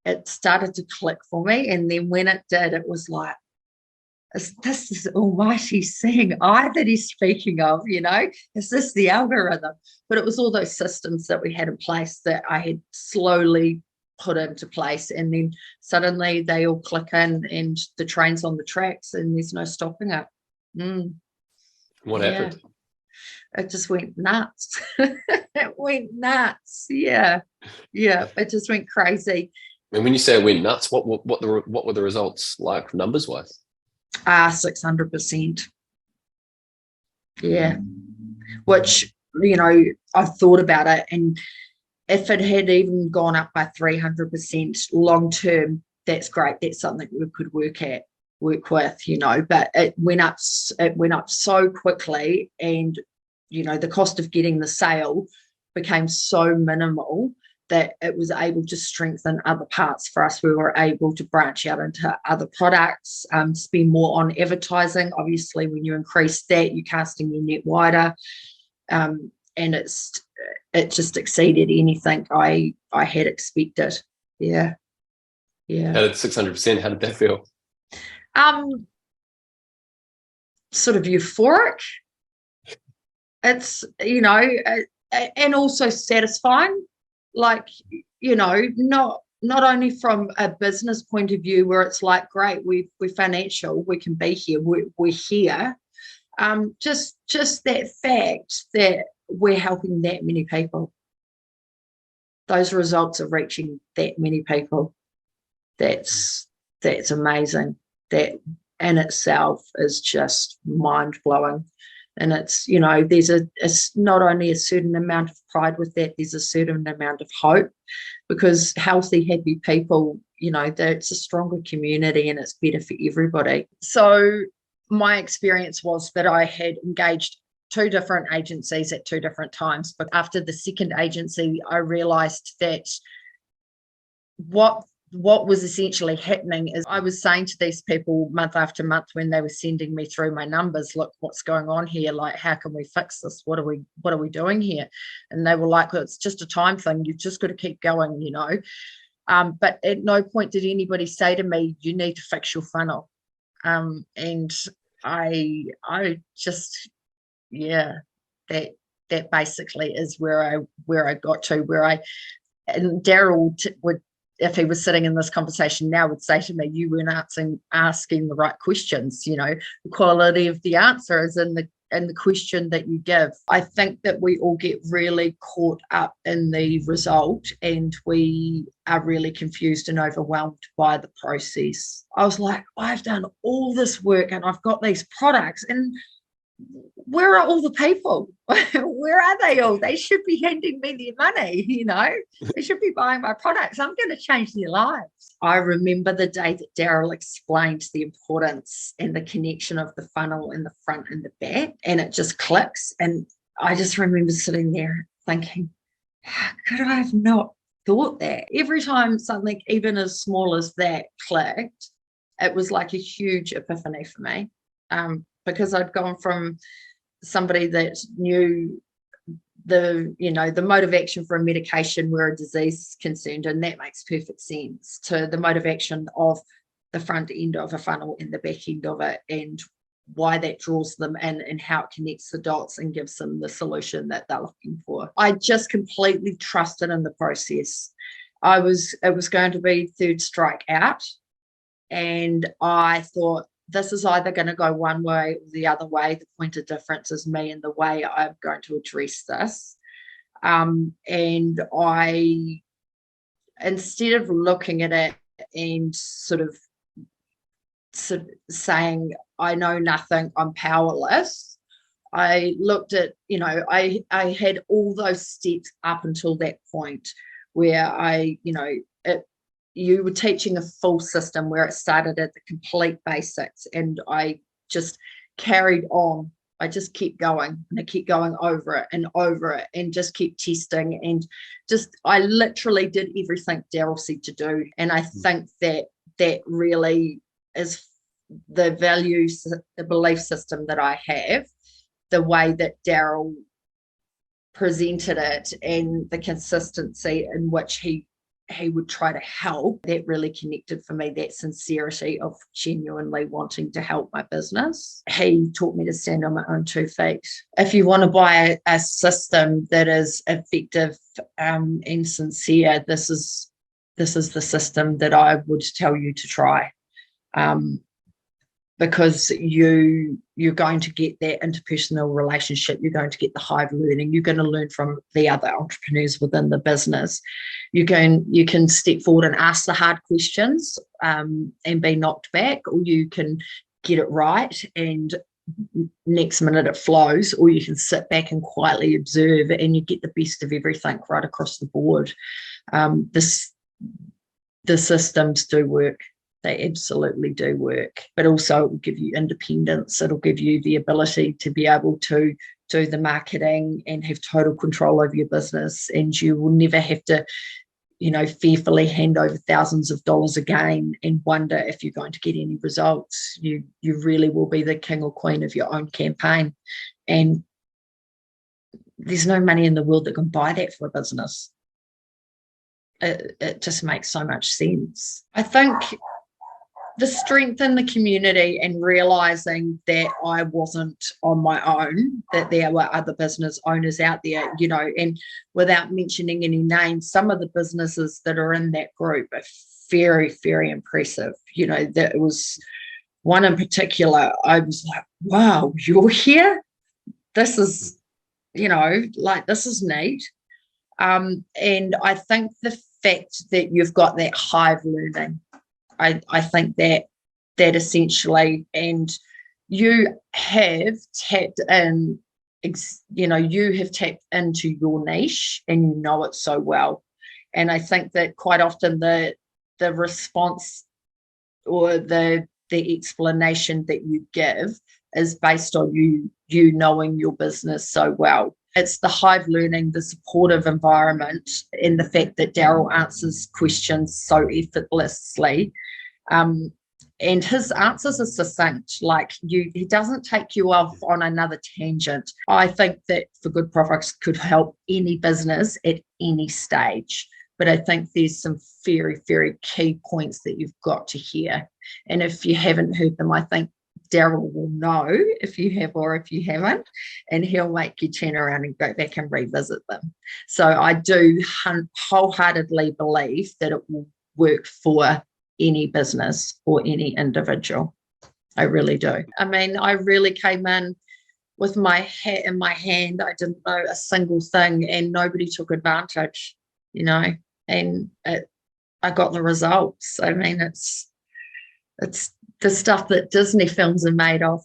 it started to click for me. And then when it did, it was like, is this is almighty seeing eye that he's speaking of, is this the algorithm? But it was all those systems that we had in place that I had slowly put into place, and then suddenly they all click in and the train's on the tracks and there's no stopping it. What happened? It just went nuts. It went nuts. Yeah, it just went crazy. And when you say it went nuts, what were the results like numbers wise? 600%. Yeah, which, I've thought about it, and if it had even gone up by 300% long term, that's great. That's something we could work with, but it went up so quickly, and the cost of getting the sale became so minimal that it was able to strengthen other parts for us. We were able to branch out into other products, spend more on advertising. Obviously, when you increase that, you're casting your net wider, and it just exceeded anything I had expected. Yeah. How did 600%? How did that feel? Sort of euphoric. It's and also satisfying. Like, not only from a business point of view where it's like, great, we're financial, we can be here, we're here. Just that fact that we're helping that many people. Those results of reaching that many people, that's amazing. That in itself is just mind-blowing. And it's, there's not only a certain amount of pride with that, there's a certain amount of hope, because healthy, happy people, it's a stronger community and it's better for everybody. So my experience was that I had engaged 2 different agencies at 2 different times. But after the second agency, I realized that what was essentially happening is I was saying to these people month after month when they were sending me through my numbers, look, what's going on here? Like, how can we fix this? What are we doing here? And they were like, well, it's just a time thing. You've just got to keep going, But at no point did anybody say to me, you need to fix your funnel. And I just, that basically is where I got to, and Daryl would, if he was sitting in this conversation now, would say to me, you weren't asking the right questions. The quality of the answer is in the question that you give. I think that we all get really caught up in the result, and we are really confused and overwhelmed by the process. I was like, I've done all this work and I've got these products, and where are all the people? Where are they all? They should be handing me their money, They should be buying my products. I'm going to change their lives. I remember the day that Daryl explained the importance and the connection of the funnel in the front and the back, and it just clicks. And I just remember sitting there thinking, how could I have not thought that? Every time something even as small as that clicked, it was like a huge epiphany for me. Because I'd gone from somebody that knew the mode of action for a medication where a disease is concerned, and that makes perfect sense, to the mode of action of the front end of a funnel and the back end of it, and why that draws them in and how it connects the dots and gives them the solution that they're looking for. I just completely trusted in the process. It was going to be third strike out, and I thought, this is either going to go one way or the other way. The point of difference is me and the way I'm going to address this. And I, instead of looking at it and sort of saying, I know nothing, I'm powerless, I looked at, I had all those steps up until that point where you were teaching a full system where it started at the complete basics, and I just carried on. I just kept going, and I kept going over it and just kept testing, and I literally did everything Daryl said to do. And I think that really is the values, the belief system that I have, the way that Daryl presented it, and the consistency in which he he would try to help. That really connected for me, that sincerity of genuinely wanting to help my business. He taught me to stand on my own 2 feet. If you want to buy a system that is effective and sincere, this is the system that I would tell you to try. Because you're going to get that interpersonal relationship, you're going to get the hive learning, you're going to learn from the other entrepreneurs within the business. You can step forward and ask the hard questions and be knocked back, or you can get it right and next minute it flows, or you can sit back and quietly observe and you get the best of everything right across the board. The systems do work. They absolutely do work, but also it will give you independence. It'll give you the ability to be able to do the marketing and have total control over your business, and you will never have to, fearfully hand over thousands of dollars again and wonder if you're going to get any results. You really will be the king or queen of your own campaign, and there's no money in the world that can buy that for a business. It just makes so much sense. I think the strength in the community and realizing that I wasn't on my own, that there were other business owners out there, and without mentioning any names, some of the businesses that are in that group are very, very impressive. There was one in particular, I was like, wow, you're here? This is, this is neat. And I think the fact that you've got that hive learning, I think that essentially, and you have tapped in, you have tapped into your niche and you know it so well. And I think that quite often the response or the explanation that you give is based on you knowing your business so well. It's the hive learning, the supportive environment, and the fact that Daryl answers questions so effortlessly. And his answers are succinct. He doesn't take you off on another tangent. I think that For Good Products could help any business at any stage. But I think there's some very, very key points that you've got to hear. And if you haven't heard them, I think Daryl will know if you have or if you haven't, and he'll make you turn around and go back and revisit them. So I do wholeheartedly believe that it will work for any business or any individual. I really do. I mean, I really came in with my hat in my hand. I didn't know a single thing and nobody took advantage, and I got the results. I mean, it's the stuff that Disney films are made of.